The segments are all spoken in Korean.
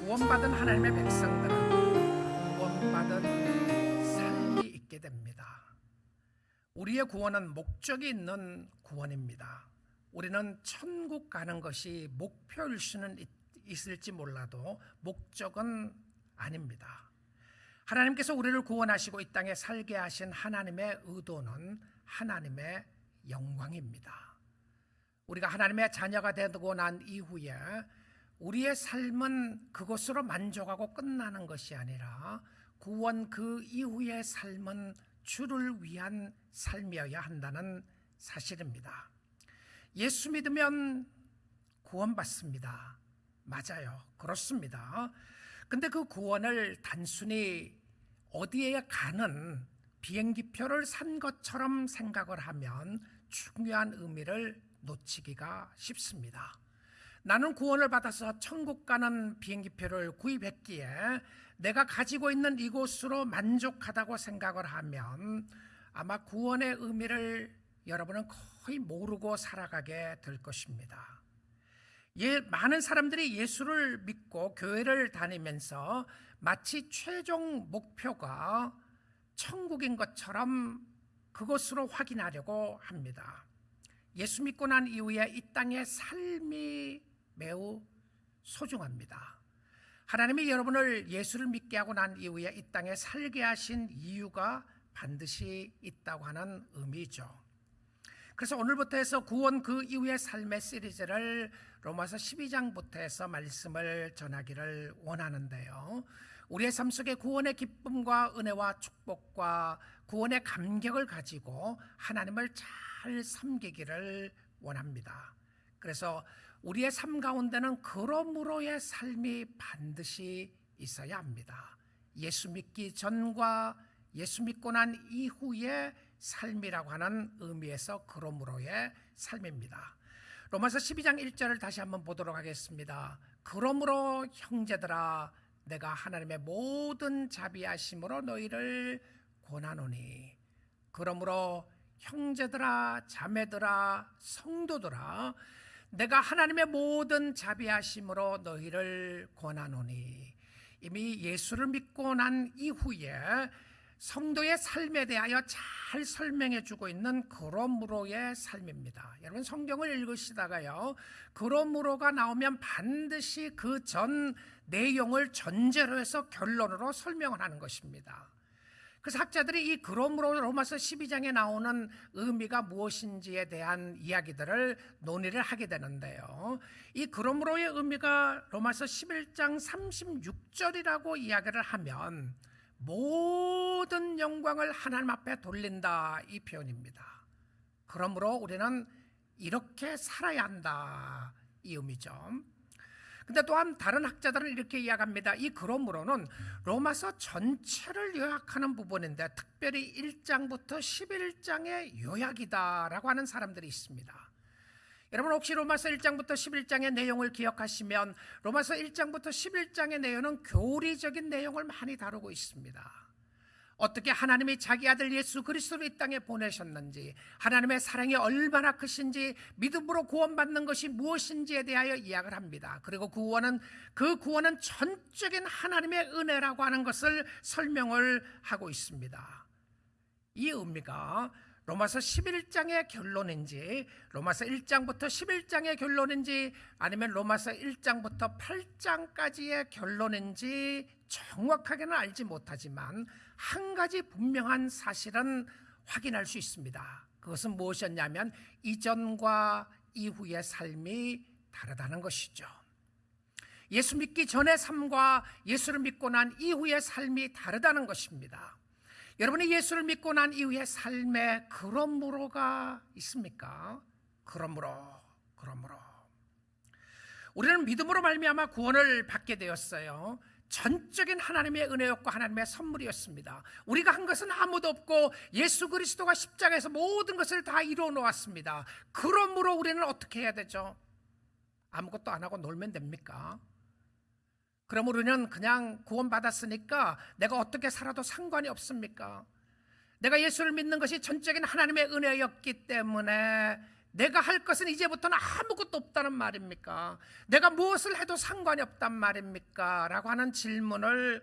구원받은 하나님의 백성들은 구원받은 삶이 있게 됩니다. 우리의 구원은 목적이 있는 구원입니다. 우리는 천국 가는 것이 목표일 수는 있을지 몰라도 목적은 아닙니다. 하나님께서 우리를 구원하시고 이 땅에 살게 하신 하나님의 의도는 하나님의 영광입니다. 우리가 하나님의 자녀가 되고 난 이후에 우리의 삶은 그것으로 만족하고 끝나는 것이 아니라 구원 그 이후의 삶은 주를 위한 삶이어야 한다는 사실입니다. 예수 믿으면 구원받습니다. 맞아요. 그렇습니다. 근데 그 구원을 단순히 어디에 가는 비행기표를 산 것처럼 생각을 하면 중요한 의미를 놓치기가 쉽습니다. 나는 구원을 받아서 천국 가는 비행기표를 구입했기에 내가 가지고 있는 이곳으로 만족하다고 생각을 하면 아마 구원의 의미를 여러분은 거의 모르고 살아가게 될 것입니다. 많은 사람들이 예수를 믿고 교회를 다니면서 마치 최종 목표가 천국인 것처럼 그것으로 확인하려고 합니다. 예수 믿고 난 이후에 이 땅의 삶이 매우 소중합니다. 하나님이 여러분을 예수를 믿게 하고 난 이후에 이 땅에 살게 하신 이유가 반드시 있다고 하는 의미죠. 그래서 오늘부터 해서 구원 그 이후의 삶의 시리즈를 로마서 12장부터 해서 말씀을 전하기를 원하는데요. 우리의 삶 속에 구원의 기쁨과 은혜와 축복과 구원의 감격을 가지고 하나님을 잘 섬기기를 원합니다. 그래서 우리의 삶 가운데는 그러므로의 삶이 반드시 있어야 합니다. 예수 믿기 전과 예수 믿고 난 이후의 삶이라고 하는 의미에서 그러므로의 삶입니다. 로마서 12장 1절을 다시 한번 보도록 하겠습니다. 그러므로 형제들아 내가 하나님의 모든 자비하심으로 너희를 권하노니. 그러므로 형제들아 자매들아 성도들아 내가 하나님의 모든 자비하심으로 너희를 권하노니. 이미 예수를 믿고 난 이후에 성도의 삶에 대하여 잘 설명해 주고 있는 그러므로의 삶입니다. 여러분 성경을 읽으시다가요 그러므로가 나오면 반드시 그 전 내용을 전제로 해서 결론으로 설명을 하는 것입니다. 그래서 학자들이 이 그러므로 로마서 12장에 나오는 의미가 무엇인지에 대한 이야기들을 논의를 하게 되는데요. 이 그러므로의 의미가 로마서 11장 36절이라고 이야기를 하면 모든 영광을 하나님 앞에 돌린다 이 표현입니다. 그러므로 우리는 이렇게 살아야 한다 이 의미죠. 근데 또한 다른 학자들은 이렇게 이야기합니다. 이 그러므로는 로마서 전체를 요약하는 부분인데 특별히 1장부터 11장의 요약이다라고 하는 사람들이 있습니다. 여러분 혹시 로마서 1장부터 11장의 내용을 기억하시면 로마서 1장부터 11장의 내용은 교리적인 내용을 많이 다루고 있습니다. 어떻게 하나님이 자기 아들 예수 그리스도를 이 땅에 보내셨는지, 하나님의 사랑이 얼마나 크신지, 믿음으로 구원받는 것이 무엇인지에 대하여 이야기를 합니다. 그리고 그 구원은 전적인 하나님의 은혜라고 하는 것을 설명을 하고 있습니다. 이 의미가 로마서 11장의 결론인지 로마서 1장부터 11장의 결론인지 아니면 로마서 1장부터 8장까지의 결론인지 정확하게는 알지 못하지만 한 가지 분명한 사실은 확인할 수 있습니다. 그것은 무엇이었냐면 이전과 이후의 삶이 다르다는 것이죠. 예수 믿기 전의 삶과 예수를 믿고 난 이후의 삶이 다르다는 것입니다. 여러분이 예수를 믿고 난 이후의 삶에 그러므로가 있습니까? 그러므로 우리는 믿음으로 말미암아 구원을 받게 되었어요. 전적인 하나님의 은혜였고 하나님의 선물이었습니다. 우리가 한 것은 아무도 없고 예수 그리스도가 십자가에서 모든 것을 다 이루어 놓았습니다. 그러므로 우리는 어떻게 해야 되죠? 아무것도 안 하고 놀면 됩니까? 그럼 우리는 그냥 구원받았으니까 내가 어떻게 살아도 상관이 없습니까? 내가 예수를 믿는 것이 전적인 하나님의 은혜였기 때문에 내가 할 것은 이제부터는 아무것도 없다는 말입니까? 내가 무엇을 해도 상관이 없단 말입니까? 라고 하는 질문을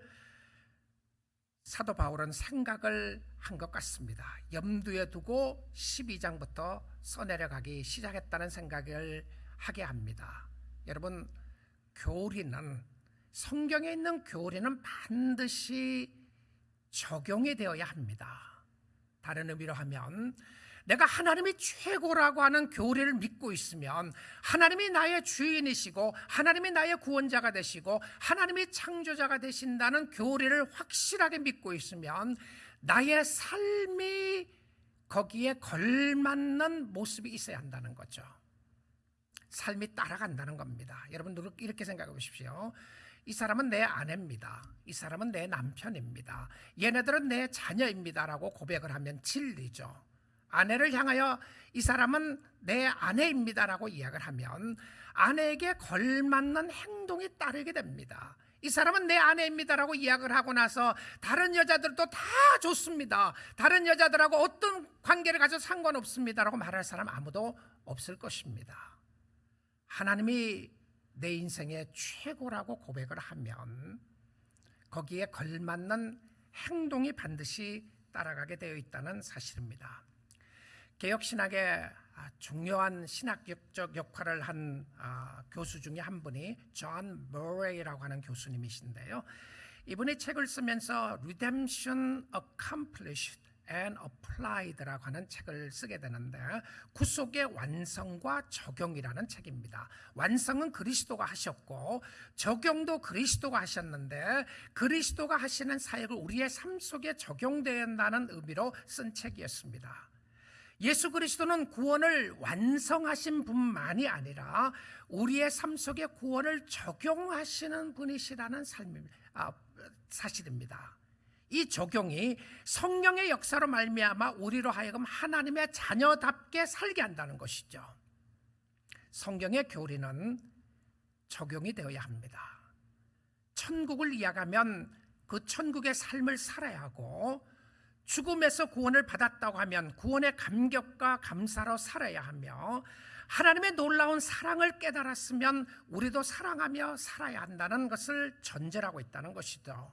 사도 바울은 생각을 한 것 같습니다. 염두에 두고 12장부터 써내려가기 시작했다는 생각을 하게 합니다. 여러분, 교리는, 성경에 있는 교리는 반드시 적용이 되어야 합니다. 다른 의미로 하면 내가 하나님이 최고라고 하는 교리를 믿고 있으면, 하나님이 나의 주인이시고 하나님이 나의 구원자가 되시고 하나님이 창조자가 되신다는 교리를 확실하게 믿고 있으면 나의 삶이 거기에 걸맞는 모습이 있어야 한다는 거죠. 삶이 따라간다는 겁니다. 여러분 이렇게 생각해 보십시오. 이 사람은 내 아내입니다. 이 사람은 내 남편입니다. 얘네들은 내 자녀입니다라고 고백을 하면 진리죠. 아내를 향하여 이 사람은 내 아내입니다라고 이야기를 하면 아내에게 걸맞는 행동이 따르게 됩니다. 이 사람은 내 아내입니다라고 이야기를 하고 나서 다른 여자들도 다 좋습니다, 다른 여자들하고 어떤 관계를 가져도 상관없습니다라고 말할 사람 아무도 없을 것입니다. 하나님이 내 인생의 최고라고 고백을 하면 거기에 걸맞는 행동이 반드시 따라가게 되어 있다는 사실입니다. 개혁신학의 중요한 신학적 역할을 한 교수 중에 한 분이 존 머레이라고 하는 교수님이신데요, 이분이 책을 쓰면서 Redemption Accomplished and Applied라고 하는 책을 쓰게 되는데, 구속의 완성과 적용이라는 책입니다. 완성은 그리스도가 하셨고 적용도 그리스도가 하셨는데, 그리스도가 하시는 사역을 우리의 삶 속에 적용된다는 의미로 쓴 책이었습니다. 예수 그리스도는 구원을 완성하신 분만이 아니라 우리의 삶 속에 구원을 적용하시는 분이시라는 사실입니다. 이 적용이 성령의 역사로 말미암아 우리로 하여금 하나님의 자녀답게 살게 한다는 것이죠. 성경의 교리는 적용이 되어야 합니다. 천국을 이야기하면 그 천국의 삶을 살아야 하고, 죽음에서 구원을 받았다고 하면 구원의 감격과 감사로 살아야 하며, 하나님의 놀라운 사랑을 깨달았으면 우리도 사랑하며 살아야 한다는 것을 전제로 하고 있다는 것이죠.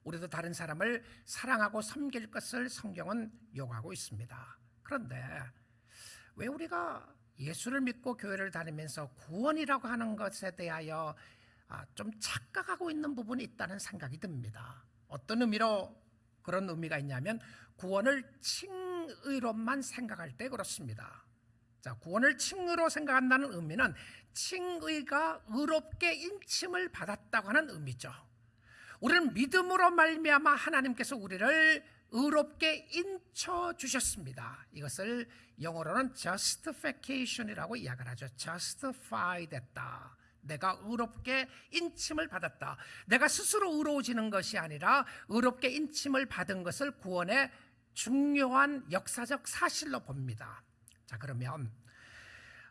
우리도 다른 사람을 사랑하고 섬길 것을 성경은 요구하고 있습니다. 그런데 왜 우리가 예수를 믿고 교회를 다니면서 구원이라고 하는 것에 대하여 좀 착각하고 있는 부분이 있다는 생각이 듭니다. 어떤 의미로 그런 의미가 있냐면, 구원을 칭의로만 생각할 때 그렇습니다. 자, 구원을 칭의로 생각한다는 의미는 칭의가 의롭게 인침을 받았다고 하는 의미죠. 우리는 믿음으로 말미암아 하나님께서 우리를 의롭게 인쳐 주셨습니다. 이것을 영어로는 justification이라고 이야기를 하죠. justify 됐다, 내가 의롭게 인침을 받았다. 내가 스스로 의로워지는 것이 아니라 의롭게 인침을 받은 것을 구원의 중요한 역사적 사실로 봅니다. 자, 그러면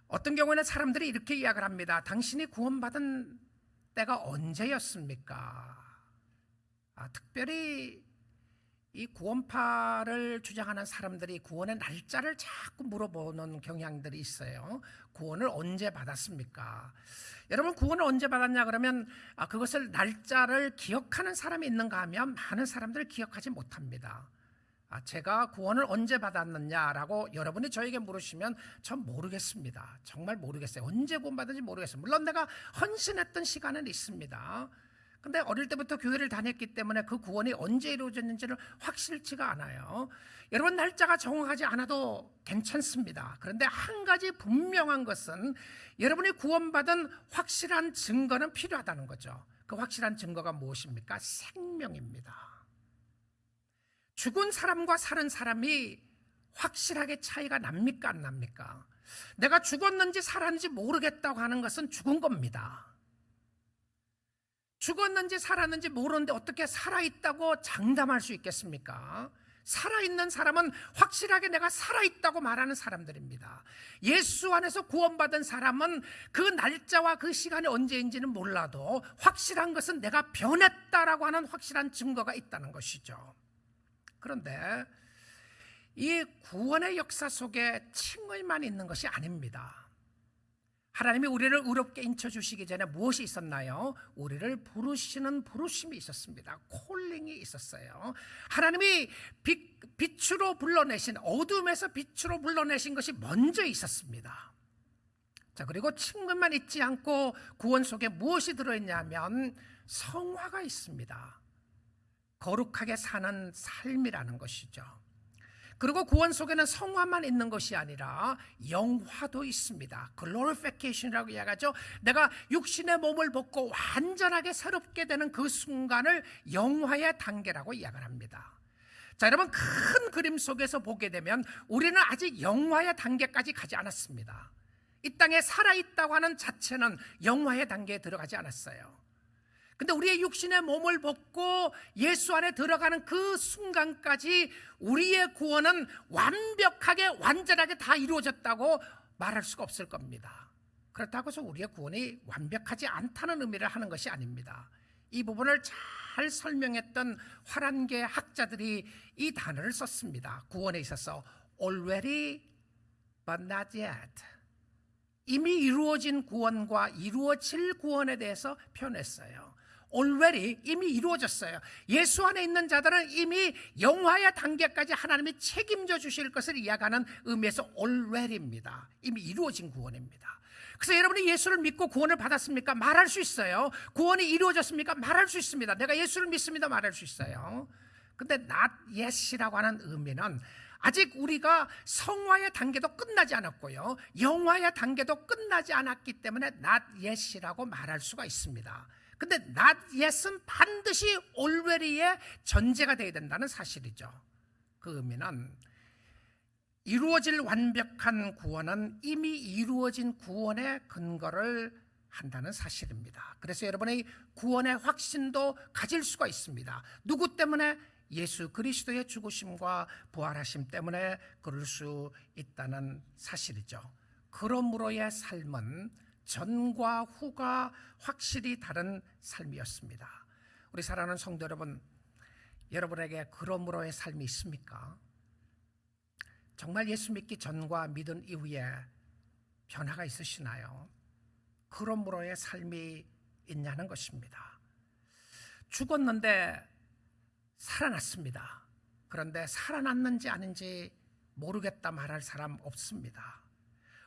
어떤 경우에는 사람들이 이렇게 이야기를 합니다. 당신이 구원받은 때가 언제였습니까? 특별히 이 구원파를 주장하는 사람들이 구원의 날짜를 자꾸 물어보는 경향들이 있어요. 구원을 언제 받았습니까? 여러분, 구원을 언제 받았냐 그러면 그것을 날짜를 기억하는 사람이 있는가 하면 많은 사람들이 기억하지 못합니다. 제가 구원을 언제 받았느냐라고 여러분이 저에게 물으시면 전 모르겠습니다. 정말 모르겠어요. 언제 구원받은지 모르겠어요. 물론 내가 헌신했던 시간은 있습니다. 근데 어릴 때부터 교회를 다녔기 때문에 그 구원이 언제 이루어졌는지는 확실치가 않아요. 여러분, 날짜가 정확하지 않아도 괜찮습니다. 그런데 한 가지 분명한 것은 여러분이 구원받은 확실한 증거는 필요하다는 거죠. 그 확실한 증거가 무엇입니까? 생명입니다. 죽은 사람과 사는 사람이 확실하게 차이가 납니까, 안 납니까? 내가 죽었는지 살았는지 모르겠다고 하는 것은 죽은 겁니다. 죽었는지 살았는지 모르는데 어떻게 살아있다고 장담할 수 있겠습니까? 살아있는 사람은 확실하게 내가 살아있다고 말하는 사람들입니다. 예수 안에서 구원받은 사람은 그 날짜와 그 시간이 언제인지는 몰라도 확실한 것은 내가 변했다라고 하는 확실한 증거가 있다는 것이죠. 그런데 이 구원의 역사 속에 칭의만 있는 것이 아닙니다. 하나님이 우리를 의롭게 인쳐주시기 전에 무엇이 있었나요? 우리를 부르시는 부르심이 있었습니다. 콜링이 있었어요. 하나님이 빛으로 불러내신, 어둠에서 빛으로 불러내신 것이 먼저 있었습니다. 자, 그리고 칭의만 있지 않고 구원 속에 무엇이 들어있냐면 성화가 있습니다. 거룩하게 사는 삶이라는 것이죠. 그리고 구원 속에는 성화만 있는 것이 아니라 영화도 있습니다. 글로리피케이션이라고 이야기하죠. 내가 육신의 몸을 벗고 완전하게 새롭게 되는 그 순간을 영화의 단계라고 이야기를 합니다. 자, 여러분, 큰 그림 속에서 보게 되면 우리는 아직 영화의 단계까지 가지 않았습니다. 이 땅에 살아있다고 하는 자체는 영화의 단계에 들어가지 않았어요. 근데 우리의 육신의 몸을 벗고 예수 안에 들어가는 그 순간까지 우리의 구원은 완벽하게 완전하게 다 이루어졌다고 말할 수가 없을 겁니다. 그렇다고 해서 우리의 구원이 완벽하지 않다는 의미를 하는 것이 아닙니다. 이 부분을 잘 설명했던 화란계 학자들이 이 단어를 썼습니다. 구원에 있어서 already but not yet, 이미 이루어진 구원과 이루어질 구원에 대해서 표현했어요. already, 이미 이루어졌어요. 예수 안에 있는 자들은 이미 영화의 단계까지 하나님이 책임져 주실 것을 이야기하는 의미에서 already입니다. 이미 이루어진 구원입니다. 그래서 여러분이 예수를 믿고 구원을 받았습니까? 말할 수 있어요. 구원이 이루어졌습니까? 말할 수 있습니다. 내가 예수를 믿습니다. 말할 수 있어요. 근데 not yet이라고 하는 의미는 아직 우리가 성화의 단계도 끝나지 않았고요, 영화의 단계도 끝나지 않았기 때문에 not yet이라고 말할 수가 있습니다. 근데 not yet은 반드시 already의 전제가 되어야 된다는 사실이죠. 그 의미는 이루어질 완벽한 구원은 이미 이루어진 구원의 근거를 한다는 사실입니다. 그래서 여러분의 구원의 확신도 가질 수가 있습니다. 누구 때문에? 예수 그리스도의 죽으심과 부활하심 때문에 그럴 수 있다는 사실이죠. 그러므로의 삶은 전과 후가 확실히 다른 삶이었습니다. 우리 사랑하는 성도 여러분, 여러분에게 그러므로의 삶이 있습니까? 정말 예수 믿기 전과 믿은 이후에 변화가 있으시나요? 그러므로의 삶이 있냐는 것입니다. 죽었는데 살아났습니다. 그런데 살아났는지 아닌지 모르겠다 말할 사람 없습니다.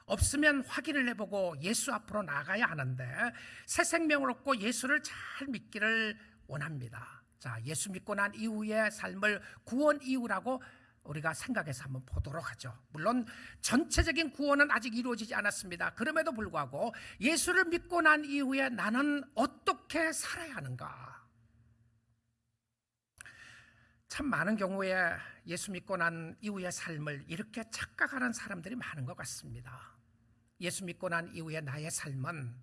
없으면 확인을 해보고 예수 앞으로 나가야 하는데 새 생명을 얻고 예수를 잘 믿기를 원합니다. 자, 예수 믿고 난 이후의 삶을 구원 이후라고 우리가 생각해서 한번 보도록 하죠. 물론 전체적인 구원은 아직 이루어지지 않았습니다. 그럼에도 불구하고 예수를 믿고 난 이후에 나는 어떻게 살아야 하는가? 참 많은 경우에 예수 믿고 난 이후의 삶을 이렇게 착각하는 사람들이 많은 것 같습니다. 예수 믿고 난 이후에 나의 삶은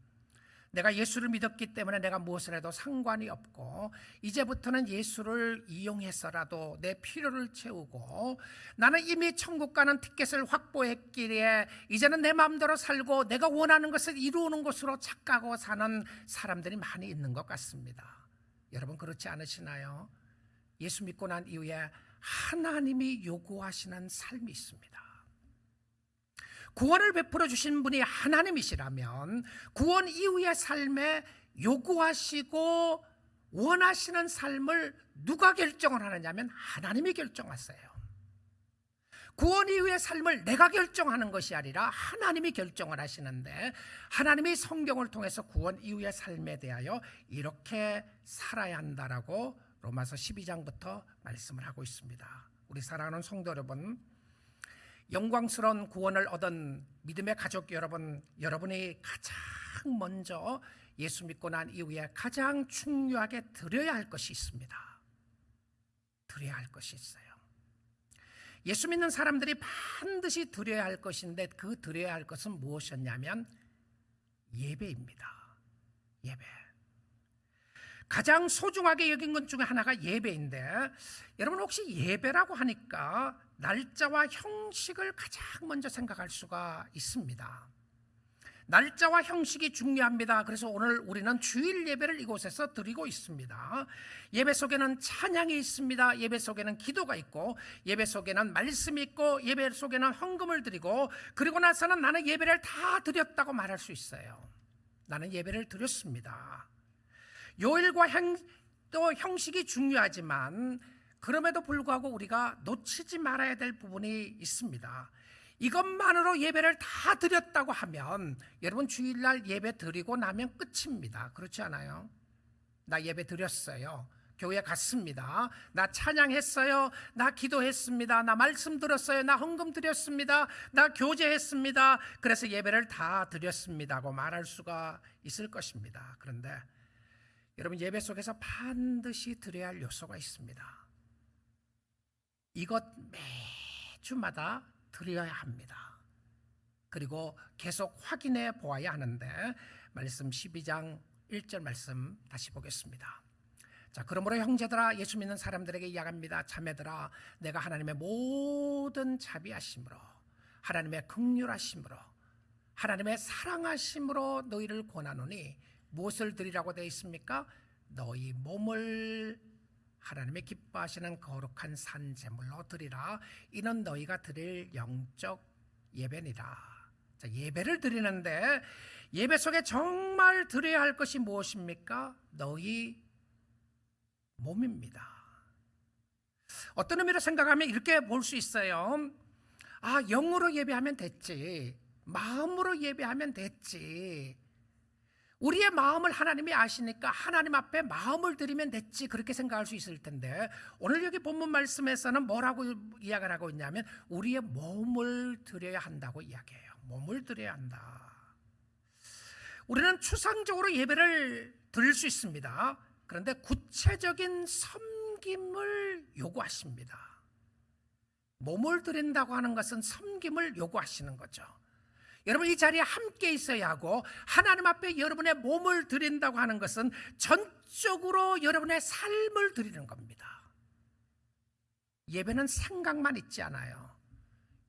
내가 예수를 믿었기 때문에 내가 무엇을 해도 상관이 없고 이제부터는 예수를 이용해서라도 내 필요를 채우고 나는 이미 천국 가는 티켓을 확보했기에 이제는 내 마음대로 살고 내가 원하는 것을 이루는 것으로 착각하고 사는 사람들이 많이 있는 것 같습니다. 여러분 그렇지 않으시나요? 예수 믿고 난 이후에 하나님이 요구하시는 삶이 있습니다. 구원을 베풀어 주신 분이 하나님이시라면 구원 이후의 삶에 요구하시고 원하시는 삶을 누가 결정을 하느냐면 하나님이 결정하세요. 구원 이후의 삶을 내가 결정하는 것이 아니라 하나님이 결정을 하시는데 하나님이 성경을 통해서 구원 이후의 삶에 대하여 이렇게 살아야 한다라고 로마서 12장부터 말씀을 하고 있습니다. 우리 사랑하는 성도 여러분, 영광스러운 구원을 얻은 믿음의 가족 여러분, 여러분이 가장 먼저 예수 믿고 난 이후에 가장 중요하게 드려야 할 것이 있습니다. 드려야 할 것이 있어요. 예수 믿는 사람들이 반드시 드려야 할 것인데 그 드려야 할 것은 무엇이었냐면 예배입니다. 예배. 가장 소중하게 여긴 것 중에 하나가 예배인데 여러분 혹시 예배라고 하니까 날짜와 형식을 가장 먼저 생각할 수가 있습니다. 날짜와 형식이 중요합니다. 그래서 오늘 우리는 주일 예배를 이곳에서 드리고 있습니다. 예배 속에는 찬양이 있습니다. 예배 속에는 기도가 있고, 예배 속에는 말씀이 있고, 예배 속에는 헌금을 드리고, 그리고 나서는 나는 예배를 다 드렸다고 말할 수 있어요. 나는 예배를 드렸습니다. 요일과 또 형식이 중요하지만 그럼에도 불구하고 우리가 놓치지 말아야 될 부분이 있습니다. 이것만으로 예배를 다 드렸다고 하면 여러분 주일날 예배 드리고 나면 끝입니다. 그렇지 않아요? 나 예배 드렸어요. 교회 갔습니다. 나 찬양했어요. 나 기도했습니다. 나 말씀 들었어요. 나 헌금 드렸습니다. 나 교제했습니다. 그래서 예배를 다 드렸습니다고 말할 수가 있을 것입니다. 그런데 여러분 예배 속에서 반드시 드려야 할 요소가 있습니다. 이것 매주마다 드려야 합니다. 그리고 계속 확인해 보아야 하는데 말씀 12장 1절 말씀 다시 보겠습니다. 자, 그러므로 형제들아, 예수 믿는 사람들에게 이야기합니다. 자매들아, 내가 하나님의 모든 자비하심으로, 하나님의 긍휼하심으로, 하나님의 사랑하심으로 너희를 권하노니 무엇을 드리라고 되어 있습니까? 너희 몸을 하나님의 기뻐하시는 거룩한 산 제물로 드리라. 이는 너희가 드릴 영적 예배니라. 자, 예배를 드리는데 예배 속에 정말 드려야 할 것이 무엇입니까? 너희 몸입니다. 어떤 의미로 생각하면 이렇게 볼 수 있어요. 아, 영으로 예배하면 됐지, 마음으로 예배하면 됐지, 우리의 마음을 하나님이 아시니까 하나님 앞에 마음을 드리면 됐지, 그렇게 생각할 수 있을 텐데 오늘 여기 본문 말씀에서는 뭐라고 이야기를 하고 있냐면 우리의 몸을 드려야 한다고 이야기해요. 몸을 드려야 한다. 우리는 추상적으로 예배를 드릴 수 있습니다. 그런데 구체적인 섬김을 요구하십니다. 몸을 드린다고 하는 것은 섬김을 요구하시는 거죠. 여러분 이 자리에 함께 있어야 하고, 하나님 앞에 여러분의 몸을 드린다고 하는 것은 전적으로 여러분의 삶을 드리는 겁니다. 예배는 생각만 있지 않아요.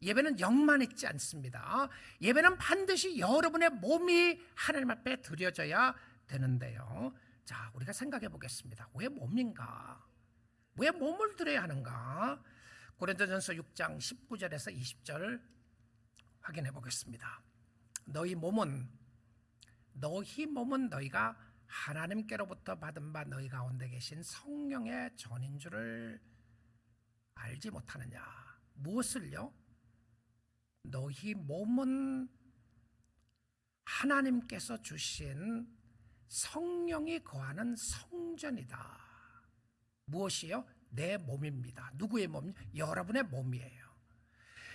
예배는 영만 있지 않습니다. 예배는 반드시 여러분의 몸이 하나님 앞에 드려져야 되는데요. 자, 우리가 생각해 보겠습니다. 왜 몸인가? 왜 몸을 드려야 하는가? 고린도전서 6장 19절에서 20절 확인해 보겠습니다. 너희 몸은 너희가 하나님께로부터 받은 바 너희 가운데 계신 성령의 전인 줄을 알지 못하느냐? 무엇을요? 너희 몸은 하나님께서 주신 성령이 거하는 성전이다. 무엇이요? 내 몸입니다. 누구의 몸? 여러분의 몸이에요.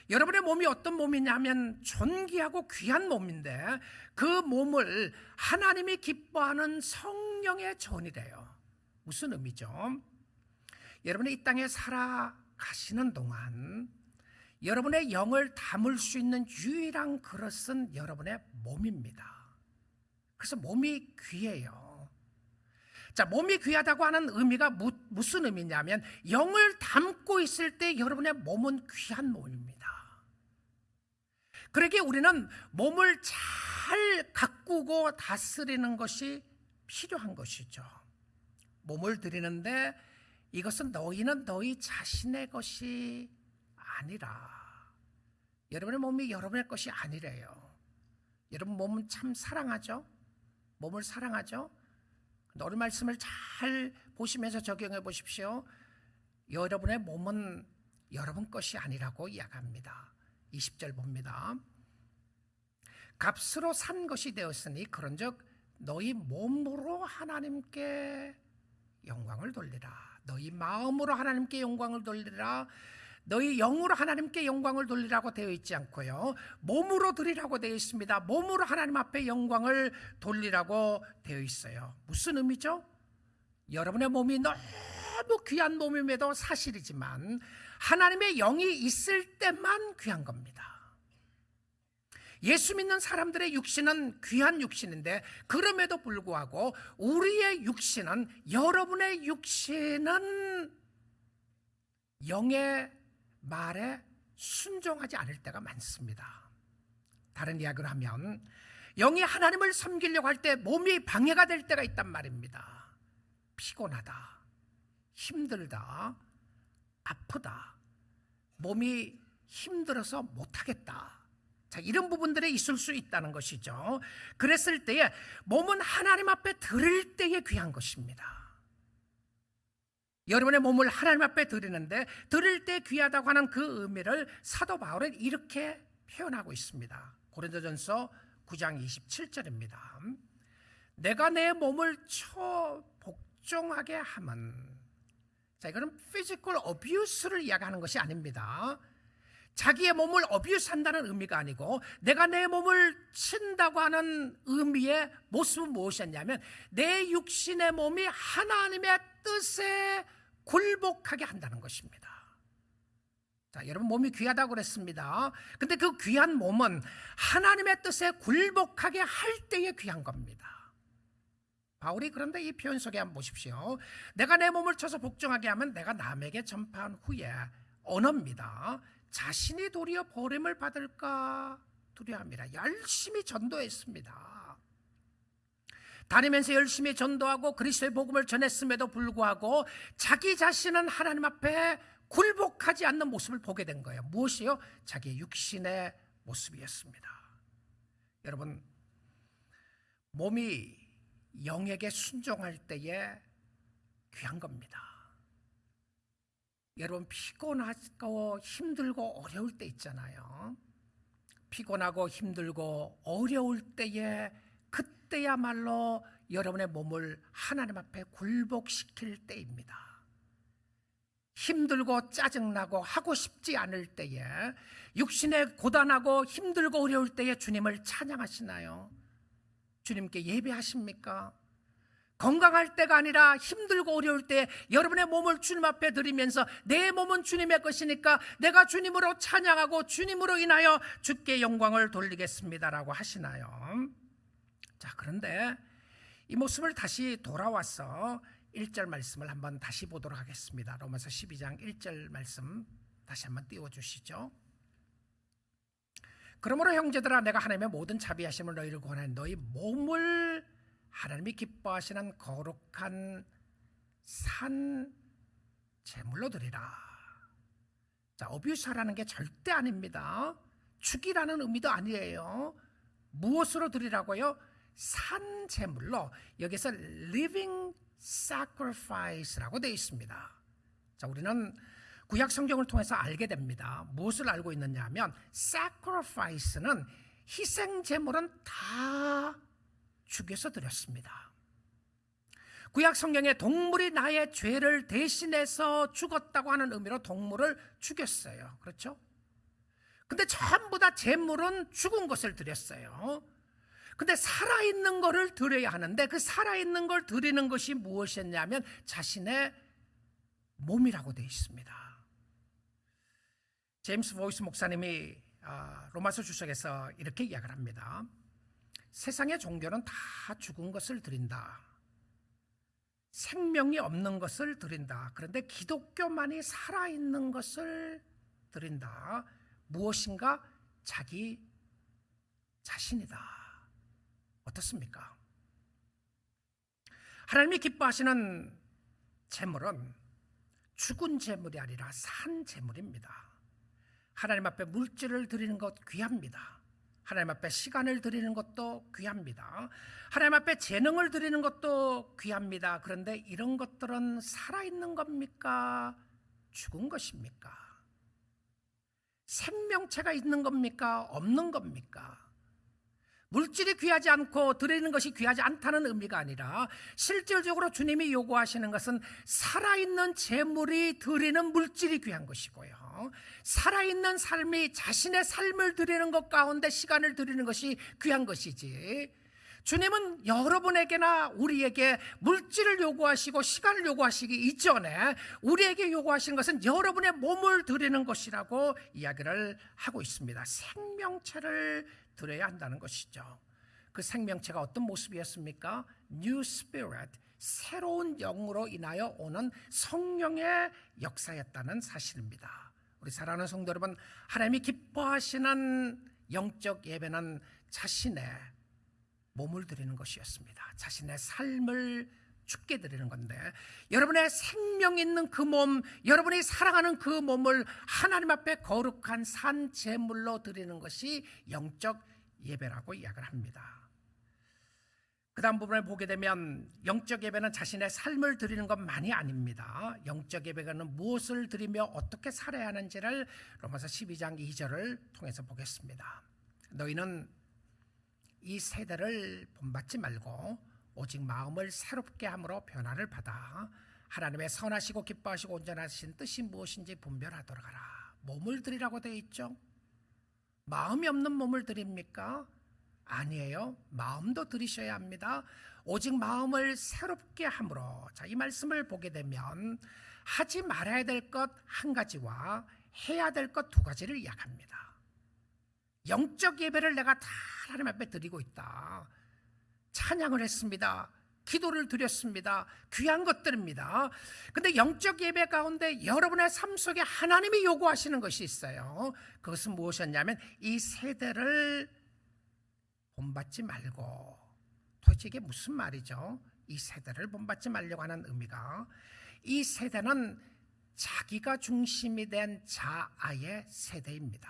여러분의 몸이 어떤 몸이냐면 존귀하고 귀한 몸인데 그 몸을 하나님이 기뻐하는 성령의 전이래요. 무슨 의미죠? 여러분이 이 땅에 살아가시는 동안 여러분의 영을 담을 수 있는 유일한 그릇은 여러분의 몸입니다. 그래서 몸이 귀해요. 자, 몸이 귀하다고 하는 의미가 무슨 의미냐면 영을 담고 있을 때 여러분의 몸은 귀한 몸입니다. 그러기에 우리는 몸을 잘 가꾸고 다스리는 것이 필요한 것이죠. 몸을 드리는데 이것은 너희는 너희 자신의 것이 아니라, 여러분의 몸이 여러분의 것이 아니래요. 여러분 몸은 참 사랑하죠? 몸을 사랑하죠? 오늘 말씀을 잘 보시면서 적용해 보십시오. 여러분의 몸은 여러분 것이 아니라고 이야기합니다. 20절 봅니다. 값으로 산 것이 되었으니 그런즉 너희 몸으로 하나님께 영광을 돌리라. 너희 마음으로 하나님께 영광을 돌리라. 너희 영으로 하나님께 영광을 돌리라고 되어 있지 않고요, 몸으로 드리라고 되어 있습니다. 몸으로 하나님 앞에 영광을 돌리라고 되어 있어요. 무슨 의미죠? 여러분의 몸이 너무 귀한 몸임에도 사실이지만 하나님의 영이 있을 때만 귀한 겁니다. 예수 믿는 사람들의 육신은 귀한 육신인데 그럼에도 불구하고 우리의 육신은, 여러분의 육신은 영의 말에 순종하지 않을 때가 많습니다. 다른 이야기를 하면 영이 하나님을 섬기려고 할 때 몸이 방해가 될 때가 있단 말입니다. 피곤하다, 힘들다, 아프다, 몸이 힘들어서 못하겠다. 자, 이런 부분들이 있을 수 있다는 것이죠. 그랬을 때에 몸은 하나님 앞에 드릴 때에 귀한 것입니다. 여러분의 몸을 하나님 앞에 드리는데 드릴 때 귀하다고 하는 그 의미를 사도 바울은 이렇게 표현하고 있습니다. 고린도전서 9장 27절입니다. 내가 내 몸을 복종하게 함은, 자, 이거는 피지컬 어뷰스를 이야기하는 것이 아닙니다. 자기의 몸을 어뷰스한다는 의미가 아니고 내가 내 몸을 친다고 하는 의미의 모습은 무엇이었냐면 내 육신의 몸이 하나님의 뜻에 굴복하게 한다는 것입니다. 자, 여러분 몸이 귀하다고 그랬습니다. 근데 그 귀한 몸은 하나님의 뜻에 굴복하게 할 때에 귀한 겁니다. 바울이 그런데 이 표현 속에 한번 보십시오. 내가 내 몸을 쳐서 복종하게 하면 내가 남에게 전파한 후에 언어입니다. 자신이 도리어 버림을 받을까 두려워합니다. 열심히 전도했습니다. 다니면서 열심히 전도하고 그리스도의 복음을 전했음에도 불구하고 자기 자신은 하나님 앞에 굴복하지 않는 모습을 보게 된 거예요. 무엇이요? 자기의 육신의 모습이었습니다. 여러분, 몸이 영에게 순종할 때에 귀한 겁니다. 여러분, 피곤하고 힘들고 어려울 때 있잖아요. 피곤하고 힘들고 어려울 때에 그때야말로 여러분의 몸을 하나님 앞에 굴복시킬 때입니다. 힘들고 짜증나고 하고 싶지 않을 때에, 육신에 고단하고 힘들고 어려울 때에 주님을 찬양하시나요? 주님께 예배하십니까? 건강할 때가 아니라 힘들고 어려울 때 여러분의 몸을 주님 앞에 드리면서 내 몸은 주님의 것이니까 내가 주님으로 찬양하고 주님으로 인하여 주께 영광을 돌리겠습니다라고 하시나요? 자, 그런데 이 모습을 다시 돌아와서 1절 말씀을 한번 다시 보도록 하겠습니다. 로마서 12장 1절 말씀 다시 한번 띄워주시죠. 그러므로 형제들아, 내가 하나님의 모든 자비하심을 너희를 권하는 너희 몸을 하나님이 기뻐하시는 거룩한 산 제물로 드리라. 자, 어뷰스하라는 게 절대 아닙니다. 죽이라는 의미도 아니에요. 무엇으로 드리라고요? 산 제물로. 여기서 living sacrifice라고 되어 있습니다. 자, 우리는 구약 성경을 통해서 알게 됩니다. 무엇을 알고 있느냐 하면 sacrifice는 희생 제물은 다 죽여서 드렸습니다. 구약 성경에 동물이 나의 죄를 대신해서 죽었다고 하는 의미로 동물을 죽였어요. 그렇죠? 근데 전부 다 제물은 죽은 것을 드렸어요. 근데 살아있는 것을 드려야 하는데 그 살아있는 걸 드리는 것이 무엇이었냐면 자신의 몸이라고 되어 있습니다. 제임스 보이스 목사님이 로마서 주석에서 이렇게 이야기를 합니다. 세상의 종교는 다 죽은 것을 드린다. 생명이 없는 것을 드린다. 그런데 기독교만이 살아있는 것을 드린다. 무엇인가? 자기 자신이다. 어떻습니까? 하나님이 기뻐하시는 제물은 죽은 제물이 아니라 산 제물입니다. 하나님 앞에 물질을 드리는 것 귀합니다. 하나님 앞에 시간을 드리는 것도 귀합니다. 하나님 앞에 재능을 드리는 것도 귀합니다. 그런데 이런 것들은 살아있는 겁니까? 죽은 것입니까? 생명체가 있는 겁니까? 없는 겁니까? 물질이 귀하지 않고 드리는 것이 귀하지 않다는 의미가 아니라 실질적으로 주님이 요구하시는 것은 살아있는 재물이 드리는 물질이 귀한 것이고요. 살아있는 삶이 자신의 삶을 드리는 것 가운데 시간을 드리는 것이 귀한 것이지, 주님은 여러분에게나 우리에게 물질을 요구하시고 시간을 요구하시기 이전에 우리에게 요구하시는 것은 여러분의 몸을 드리는 것이라고 이야기를 하고 있습니다. 생명체를 드려야 한다는 것이죠. 그 생명체가 어떤 모습이었습니까? New Spirit, 새로운 영으로 인하여 오는 성령의 역사였다는 사실입니다. 우리 사랑하는 성도 여러분, 하나님이 기뻐하시는 영적 예배는 자신의 몸을 드리는 것이었습니다. 자신의 삶을 죽게 드리는 건데, 여러분의 생명 있는 그 몸, 여러분이 사랑하는 그 몸을 하나님 앞에 거룩한 산 제물로 드리는 것이 영적 예배라고 이야기를 합니다. 그 다음 부분을 보게 되면 영적 예배는 자신의 삶을 드리는 것만이 아닙니다. 영적 예배는 무엇을 드리며 어떻게 살아야 하는지를 로마서 12장 2절을 통해서 보겠습니다. 너희는 이 세대를 본받지 말고 오직 마음을 새롭게 함으로 변화를 받아 하나님의 선하시고 기뻐하시고 온전하신 뜻이 무엇인지 분별하도록 하라. 몸을 드리라고 되어 있죠. 마음이 없는 몸을 드립니까? 아니에요. 마음도 드리셔야 합니다. 오직 마음을 새롭게 함으로. 자, 이 말씀을 보게 되면 하지 말아야 될 것 한 가지와 해야 될 것 두 가지를 이야기합니다. 영적 예배를 내가 다 하나님 앞에 드리고 있다. 찬양을 했습니다. 기도를 드렸습니다. 귀한 것들입니다. 근데 영적 예배 가운데 여러분의 삶 속에 하나님이 요구하시는 것이 있어요. 그것은 무엇이었냐면 이 세대를 본받지 말고. 도대체 이게 무슨 말이죠? 이 세대를 본받지 말려고 하는 의미가, 이 세대는 자기가 중심이 된 자아의 세대입니다.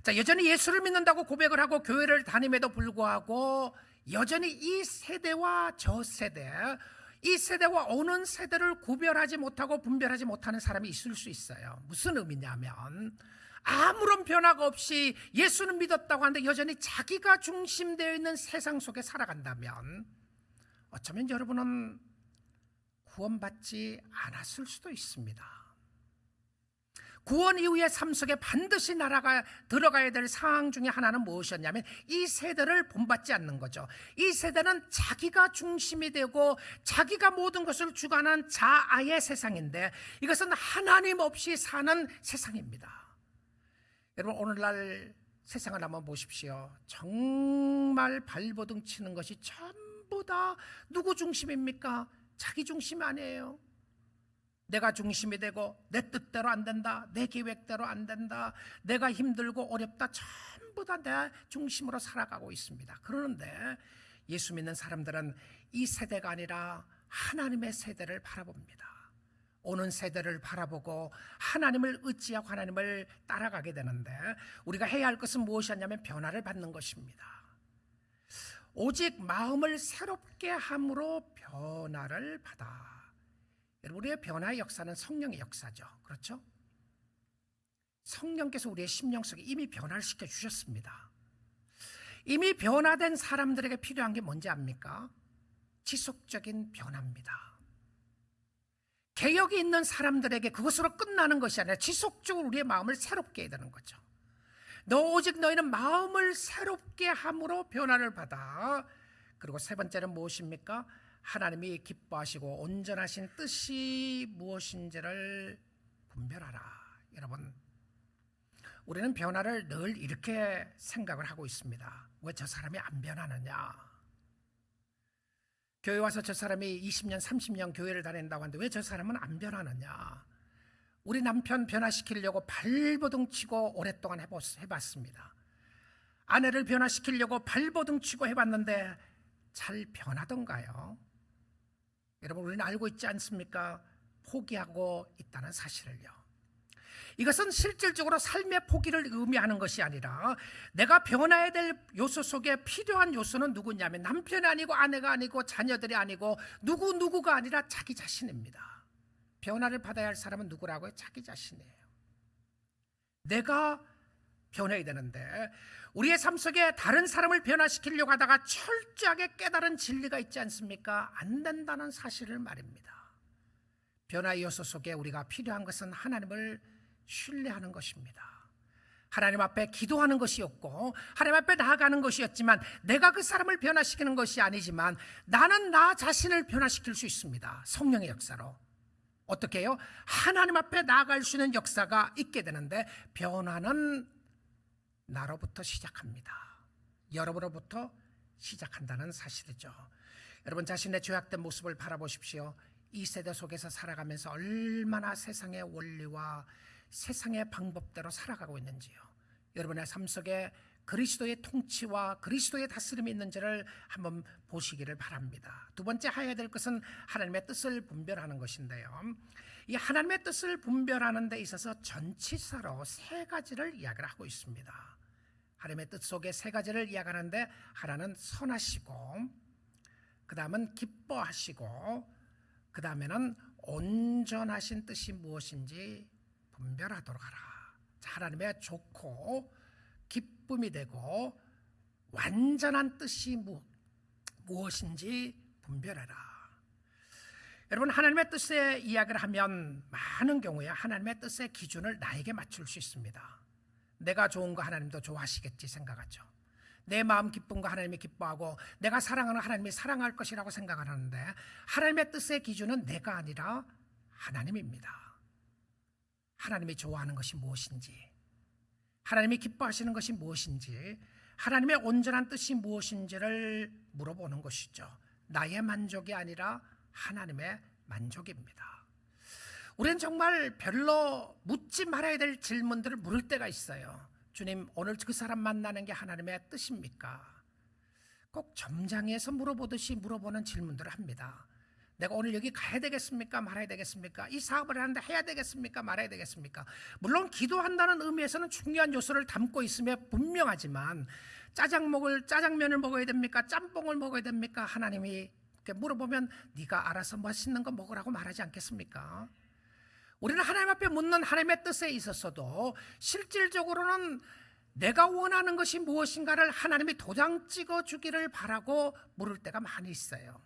자, 여전히 예수를 믿는다고 고백을 하고 교회를 다님에도 불구하고 여전히 이 세대와 저 세대, 이 세대와 오는 세대를 구별하지 못하고 분별하지 못하는 사람이 있을 수 있어요. 무슨 의미냐면 아무런 변화가 없이 예수는 믿었다고 하는데 여전히 자기가 중심되어 있는 세상 속에 살아간다면 어쩌면 여러분은 구원받지 않았을 수도 있습니다. 구원 이후의 삶 속에 반드시 들어가야 될 상황 중에 하나는 무엇이었냐면 이 세대를 본받지 않는 거죠. 이 세대는 자기가 중심이 되고 자기가 모든 것을 주관하는 자아의 세상인데 이것은 하나님 없이 사는 세상입니다. 여러분, 오늘날 세상을 한번 보십시오. 정말 발버둥 치는 것이 전부 다 누구 중심입니까? 자기 중심 아니에요. 내가 중심이 되고 내 뜻대로 안 된다, 내 계획대로 안 된다, 내가 힘들고 어렵다, 전부 다 내 중심으로 살아가고 있습니다. 그러는데 예수 믿는 사람들은 이 세대가 아니라 하나님의 세대를 바라봅니다. 오는 세대를 바라보고 하나님을 의지하고 하나님을 따라가게 되는데 우리가 해야 할 것은 무엇이었냐면 변화를 받는 것입니다. 오직 마음을 새롭게 함으로 변화를 받아. 우리의 변화의 역사는 성령의 역사죠. 그렇죠? 성령께서 우리의 심령 속에 이미 변화를 시켜주셨습니다. 이미 변화된 사람들에게 필요한 게 뭔지 압니까? 지속적인 변화입니다. 개혁이 있는 사람들에게 그것으로 끝나는 것이 아니라 지속적으로 우리의 마음을 새롭게 해야 되는 거죠. 오직 너희는 마음을 새롭게 함으로 변화를 받아. 그리고 세 번째는 무엇입니까? 하나님이 기뻐하시고 온전하신 뜻이 무엇인지를 분별하라. 여러분, 우리는 변화를 늘 이렇게 생각을 하고 있습니다. 왜 저 사람이 안 변하느냐? 교회 와서 저 사람이 20년, 30년 교회를 다닌다고 하는데 왜 저 사람은 안 변하느냐? 우리 남편 변화시키려고 발버둥 치고 오랫동안 해봤습니다. 아내를 변화시키려고 발버둥 치고 해봤는데 잘 변하던가요? 여러분, 우리는 알고 있지 않습니까? 포기하고 있다는 사실을요. 이것은 실질적으로 삶의 포기를 의미하는 것이 아니라 내가 변화해야 될 요소 속에 필요한 요소는 누구냐면 남편이 아니고 아내가 아니고 자녀들이 아니고 누구가 아니라 자기 자신입니다. 변화를 받아야 할 사람은 누구라고요? 자기 자신이에요. 내가 변해야 되는데 우리의 삶 속에 다른 사람을 변화시키려고 하다가 철저하게 깨달은 진리가 있지 않습니까? 안 된다는 사실을 말입니다. 변화의 요소 속에 우리가 필요한 것은 하나님을 신뢰하는 것입니다. 하나님 앞에 기도하는 것이었고 하나님 앞에 나아가는 것이었지만 내가 그 사람을 변화시키는 것이 아니지만 나는 나 자신을 변화시킬 수 있습니다. 성령의 역사로. 어떻게 해요? 하나님 앞에 나아갈 수 있는 역사가 있게 되는데 변화는 나로부터 시작합니다. 여러분으로부터 시작한다는 사실이죠. 여러분 자신의 죄악된 모습을 바라보십시오. 이 세대 속에서 살아가면서 얼마나 세상의 원리와 세상의 방법대로 살아가고 있는지요. 여러분의 삶 속에 그리스도의 통치와 그리스도의 다스림이 있는지를 한번 보시기를 바랍니다. 두 번째 해야 될 것은 하나님의 뜻을 분별하는 것인데요, 이 하나님의 뜻을 분별하는 데 있어서 전치사로 세 가지를 이야기를 하고 있습니다. 하나님의 뜻 속에 세 가지를 이야기하는데, 하나는 선하시고, 그 다음은 기뻐하시고, 그 다음에는 온전하신 뜻이 무엇인지 분별하도록 하라. 하나님의 좋고 기쁨이 되고 완전한 뜻이 무엇인지 분별해라. 여러분, 하나님의 뜻에 이야기를 하면 많은 경우에 하나님의 뜻의 기준을 나에게 맞출 수 있습니다. 내가 좋은 거 하나님도 좋아하시겠지 생각하죠. 내 마음 기쁜 거 하나님이 기뻐하고, 내가 사랑하는 하나님이 사랑할 것이라고 생각을 하는데, 하나님의 뜻의 기준은 내가 아니라 하나님입니다. 하나님이 좋아하는 것이 무엇인지, 하나님이 기뻐하시는 것이 무엇인지, 하나님의 온전한 뜻이 무엇인지를 물어보는 것이죠. 나의 만족이 아니라 하나님의 만족입니다. 우리는 정말 별로 묻지 말아야 될 질문들을 물을 때가 있어요. 주님, 오늘 그 사람 만나는 게 하나님의 뜻입니까? 꼭 점장에서 물어보듯이 물어보는 질문들을 합니다. 내가 오늘 여기 가야 되겠습니까? 말아야 되겠습니까? 이 사업을 하는데 해야 되겠습니까? 말아야 되겠습니까? 물론 기도한다는 의미에서는 중요한 요소를 담고 있으며 분명하지만, 짜장면을 먹어야 됩니까? 짬뽕을 먹어야 됩니까? 하나님이 이렇게 물어보면 네가 알아서 맛있는 거 먹으라고 말하지 않겠습니까? 우리는 하나님 앞에 묻는 하나님의 뜻에 있어서도 실질적으로는 내가 원하는 것이 무엇인가를 하나님이 도장 찍어주기를 바라고 물을 때가 많이 있어요.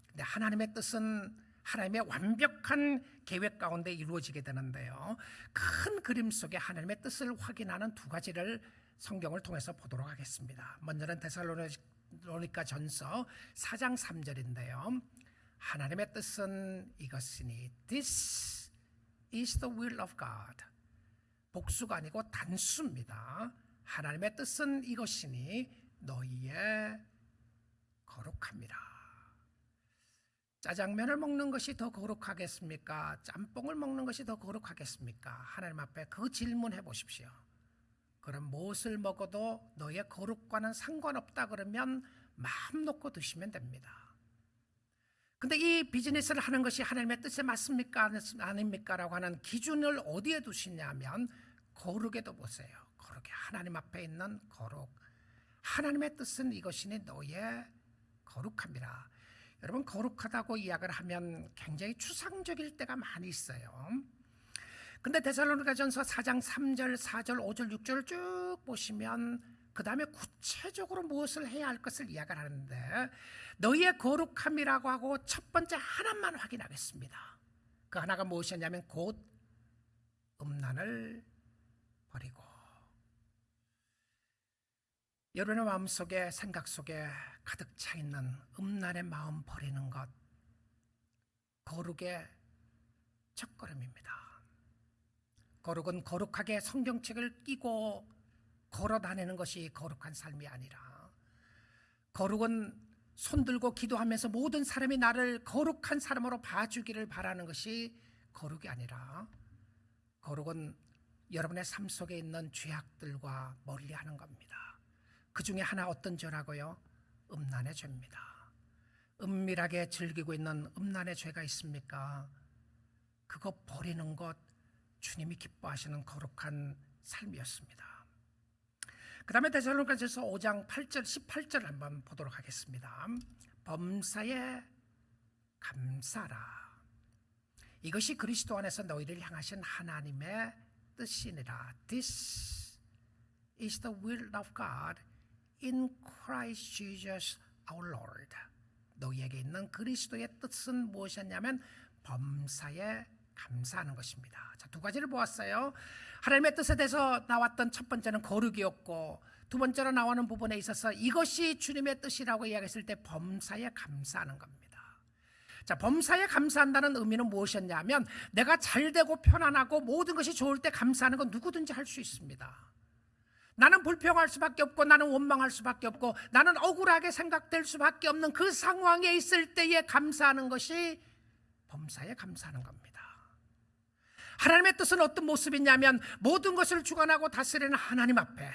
근데 하나님의 뜻은 하나님의 완벽한 계획 가운데 이루어지게 되는데요, 큰 그림 속에 하나님의 뜻을 확인하는 두 가지를 성경을 통해서 보도록 하겠습니다. 먼저는 데살로니가 전서 4장 3절인데요, 하나님의 뜻은 이것이니 This is the will of God. 복수가 아니고 단수입니다. 하나님의 뜻은 이것이니 너희의 거룩함이라. 짜장면을 먹는 것이 더 거룩하겠습니까? 짬뽕을 먹는 것이 더 거룩하겠습니까? 하나님 앞에 그 질문해 보십시오. 그럼 무엇을 먹어도 너의 거룩과는 상관없다 그러면 마음 놓고 드시면 됩니다. 근데 이 비즈니스를 하는 것이 하나님의 뜻에 맞습니까? 아닙니까? 라고 하는 기준을 어디에 두시냐면 거룩에도 보세요. 거룩에, 하나님 앞에 있는 거룩. 하나님의 뜻은 이것이니 너의 거룩함이라. 여러분, 거룩하다고 이야기를 하면 굉장히 추상적일 때가 많이 있어요. 근데 데살로니가전서 4장 3절, 4절, 5절, 6절을 쭉 보시면 그 다음에 구체적으로 무엇을 해야 할 것을 이야기를 하는데, 너희의 거룩함이라고 하고 첫 번째 하나만 확인하겠습니다. 그 하나가 무엇이었냐면 곧 음란을 버리고. 여러분의 마음속에, 생각 속에 가득 차 있는 음란의 마음 버리는 것, 거룩의 첫걸음입니다. 거룩은 거룩하게 성경책을 끼고 걸어 다니는 것이 거룩한 삶이 아니라, 거룩은 손들고 기도하면서 모든 사람이 나를 거룩한 사람으로 봐주기를 바라는 것이 거룩이 아니라, 거룩은 여러분의 삶 속에 있는 죄악들과 멀리하는 겁니다. 그 중에 하나 어떤 죄라고요? 음란의 죄입니다. 은밀하게 즐기고 있는 음란의 죄가 있습니까? 그거 버리는 것, 주님이 기뻐하시는 거룩한 삶이었습니다. 그 다음에 데살로니가전서 5장 8절 18절 한번 보도록 하겠습니다. 범사에 감사라. 이것이 그리스도 안에서 너희를 향하신 하나님의 뜻이니라. This is the will of God in Christ Jesus our Lord. 너희에게 있는 그리스도의 뜻은 무엇이었냐면 범사에 감사하는 것입니다. 자, 두 가지를 보았어요. 하나님의 뜻에 대해서 나왔던 첫 번째는 거룩이었고, 두 번째로 나오는 부분에 있어서 이것이 주님의 뜻이라고 이야기했을 때 범사에 감사하는 겁니다. 자, 범사에 감사한다는 의미는 무엇이었냐면, 내가 잘되고 편안하고 모든 것이 좋을 때 감사하는 건 누구든지 할 수 있습니다. 나는 불평할 수밖에 없고, 나는 원망할 수밖에 없고, 나는 억울하게 생각될 수밖에 없는 그 상황에 있을 때에 감사하는 것이 범사에 감사하는 겁니다. 하나님의 뜻은 어떤 모습이냐면, 모든 것을 주관하고 다스리는 하나님 앞에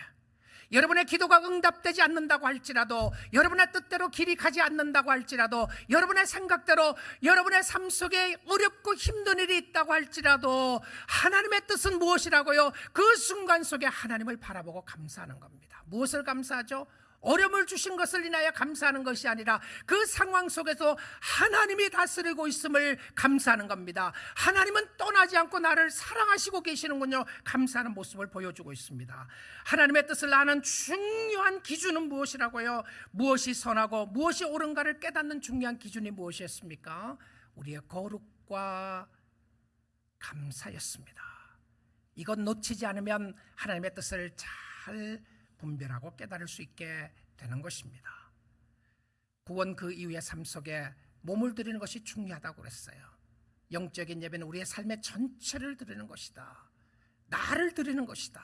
여러분의 기도가 응답되지 않는다고 할지라도, 여러분의 뜻대로 길이 가지 않는다고 할지라도, 여러분의 생각대로 여러분의 삶 속에 어렵고 힘든 일이 있다고 할지라도 하나님의 뜻은 무엇이라고요? 그 순간 속에 하나님을 바라보고 감사하는 겁니다. 무엇을 감사하죠? 어려움을 주신 것을 인하여 감사하는 것이 아니라 그 상황 속에서 하나님이 다스리고 있음을 감사하는 겁니다. 하나님은 떠나지 않고 나를 사랑하시고 계시는군요. 감사하는 모습을 보여주고 있습니다. 하나님의 뜻을 아는 중요한 기준은 무엇이라고요? 무엇이 선하고 무엇이 옳은가를 깨닫는 중요한 기준이 무엇이었습니까? 우리의 거룩과 감사였습니다. 이것 놓치지 않으면 하나님의 뜻을 잘 분별하고 깨달을 수 있게 되는 것입니다. 구원 그 이후의 삶 속에 몸을 드리는 것이 중요하다고 그랬어요. 영적인 예배는 우리의 삶의 전체를 드리는 것이다. 나를 드리는 것이다.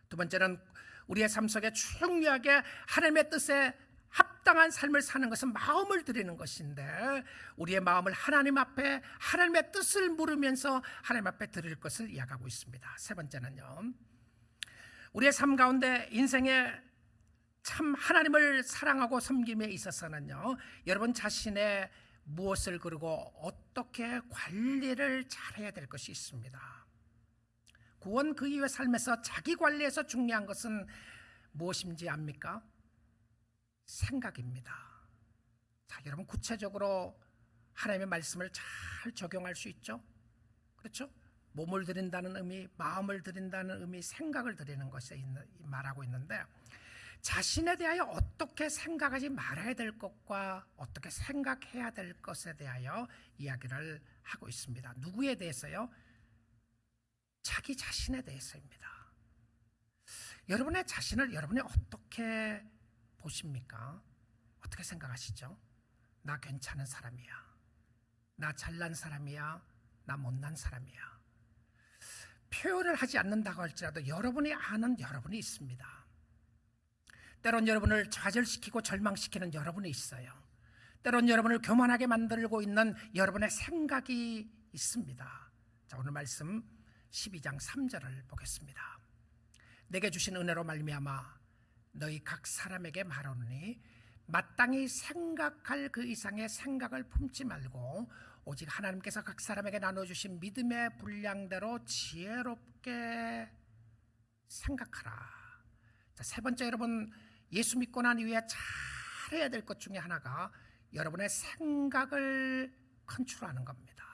두 번째는 우리의 삶 속에 중요하게 하나님의 뜻에 합당한 삶을 사는 것은 마음을 드리는 것인데, 우리의 마음을 하나님 앞에 하나님의 뜻을 물으면서 하나님 앞에 드릴 것을 이야기하고 있습니다. 세 번째는요, 우리의 삶 가운데 인생에 참 하나님을 사랑하고 섬김에 있어서는요, 여러분 자신의 무엇을 그리고 어떻게 관리를 잘해야 될 것이 있습니다. 구원 그 이후의 삶에서 자기 관리에서 중요한 것은 무엇인지 압니까? 생각입니다. 자, 여러분 구체적으로 하나님의 말씀을 잘 적용할 수 있죠? 그렇죠? 몸을 드린다는 의미, 마음을 드린다는 의미, 생각을 드리는 것에 말하고 있는데, 자신에 대하여 어떻게 생각하지 말아야 될 것과 어떻게 생각해야 될 것에 대하여 이야기를 하고 있습니다. 누구에 대해서요? 자기 자신에 대해서입니다. 여러분의 자신을 여러분이 어떻게 보십니까? 어떻게 생각하시죠? 나 괜찮은 사람이야, 나 잘난 사람이야, 나 못난 사람이야. 표현을 하지 않는다고 할지라도 여러분이 아는 여러분이 있습니다. 때론 여러분을 좌절시키고 절망시키는 여러분이 있어요. 때론 여러분을 교만하게 만들고 있는 여러분의 생각이 있습니다. 자, 오늘 말씀 12장 3절을 보겠습니다. 내게 주신 은혜로 말미암아 너희 각 사람에게 말하노니 마땅히 생각할 그 이상의 생각을 품지 말고 오직 하나님께서 각 사람에게 나눠주신 믿음의 분량대로 지혜롭게 생각하라. 자, 세 번째, 여러분 예수 믿고 난 이후에 잘해야 될 것 중에 하나가 여러분의 생각을 컨트롤하는 겁니다.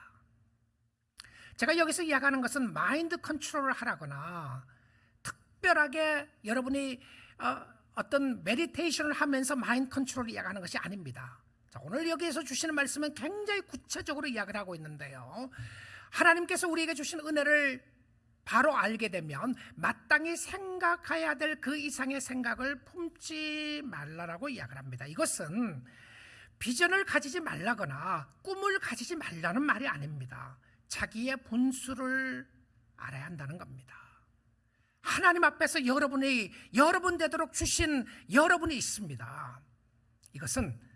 제가 여기서 이야기하는 것은 마인드 컨트롤을 하라거나 특별하게 여러분이 어떤 메디테이션을 하면서 마인드 컨트롤을 이야기하는 것이 아닙니다. 자, 오늘 여기에서 주시는 말씀은 굉장히 구체적으로 이야기를 하고 있는데요, 하나님께서 우리에게 주신 은혜를 바로 알게 되면 마땅히 생각해야 될 그 이상의 생각을 품지 말라라고 이야기를 합니다. 이것은 비전을 가지지 말라거나 꿈을 가지지 말라는 말이 아닙니다. 자기의 분수를 알아야 한다는 겁니다. 하나님 앞에서 여러분이 여러분 되도록 주신 여러분이 있습니다. 이것은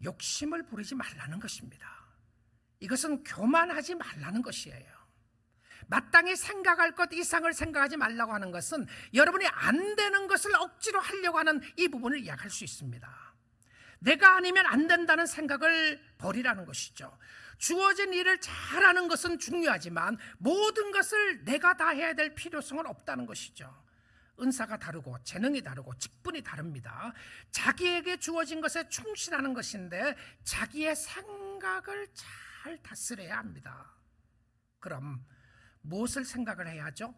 욕심을 부리지 말라는 것입니다. 이것은 교만하지 말라는 것이에요. 마땅히 생각할 것 이상을 생각하지 말라고 하는 것은 여러분이 안 되는 것을 억지로 하려고 하는 이 부분을 이야기할 수 있습니다. 내가 아니면 안 된다는 생각을 버리라는 것이죠. 주어진 일을 잘하는 것은 중요하지만 모든 것을 내가 다 해야 될 필요성은 없다는 것이죠. 은사가 다르고 재능이 다르고 직분이 다릅니다. 자기에게 주어진 것에 충실하는 것인데 자기의 생각을 잘 다스려야 합니다. 그럼 무엇을 생각을 해야 하죠?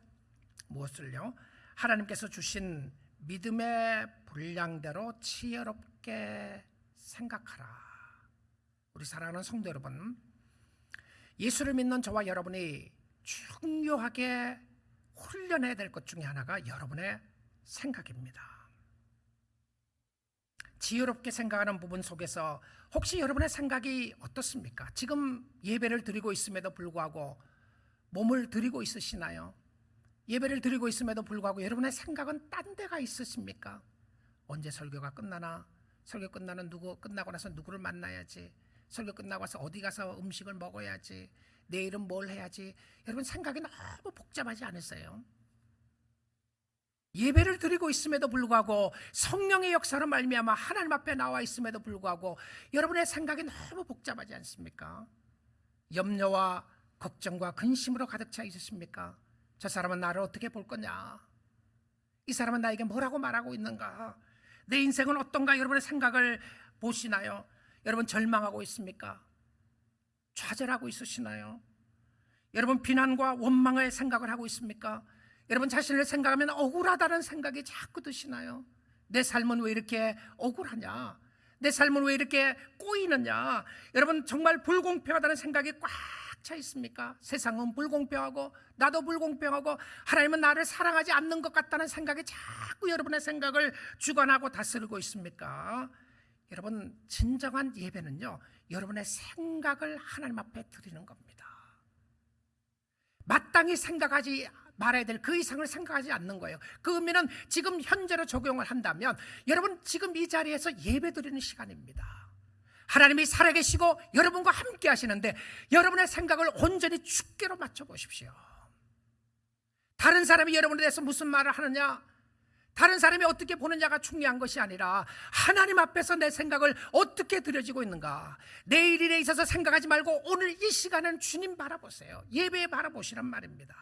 무엇을요? 하나님께서 주신 믿음의 분량대로 지혜롭게 생각하라. 우리 사랑하는 성도 여러분, 예수를 믿는 저와 여러분이 중요하게 훈련해야 될 것 중에 하나가 여러분의 생각입니다. 지혜롭게 생각하는 부분 속에서 혹시 여러분의 생각이 어떻습니까? 지금 예배를 드리고 있음에도 불구하고 몸을 드리고 있으시나요? 예배를 드리고 있음에도 불구하고 여러분의 생각은 딴 데가 있으십니까? 언제 설교가 끝나나? 설교 끝나고 나서 누구를 만나야지? 설교 끝나고 나서 어디 가서 음식을 먹어야지? 내일은 뭘 해야지? 여러분 생각이 너무 복잡하지 않으세요? 예배를 드리고 있음에도 불구하고 성령의 역사로 말미암아 하나님 앞에 나와 있음에도 불구하고 여러분의 생각이 너무 복잡하지 않습니까? 염려와 걱정과 근심으로 가득 차 있으십니까? 저 사람은 나를 어떻게 볼 거냐? 이 사람은 나에게 뭐라고 말하고 있는가? 내 인생은 어떤가? 여러분의 생각을 보시나요? 여러분 절망하고 있습니까? 좌절하고 있으시나요? 여러분 비난과 원망의 생각을 하고 있습니까? 여러분 자신을 생각하면 억울하다는 생각이 자꾸 드시나요? 내 삶은 왜 이렇게 억울하냐? 내 삶은 왜 이렇게 꼬이느냐? 여러분 정말 불공평하다는 생각이 꽉 차 있습니까? 세상은 불공평하고 나도 불공평하고 하나님은 나를 사랑하지 않는 것 같다는 생각이 자꾸 여러분의 생각을 주관하고 다스리고 있습니까? 여러분 진정한 예배는요, 여러분의 생각을 하나님 앞에 드리는 겁니다. 마땅히 생각하지 말아야 될 그 이상을 생각하지 않는 거예요. 그 의미는 지금 현재로 적용을 한다면 여러분 지금 이 자리에서 예배 드리는 시간입니다. 하나님이 살아계시고 여러분과 함께 하시는데 여러분의 생각을 온전히 주께로 맞춰보십시오. 다른 사람이 여러분에 대해서 무슨 말을 하느냐, 다른 사람이 어떻게 보느냐가 중요한 것이 아니라 하나님 앞에서 내 생각을 어떻게 드려지고 있는가, 내일 일에 있어서 생각하지 말고 오늘 이 시간은 주님 바라보세요. 예배에 바라보시란 말입니다.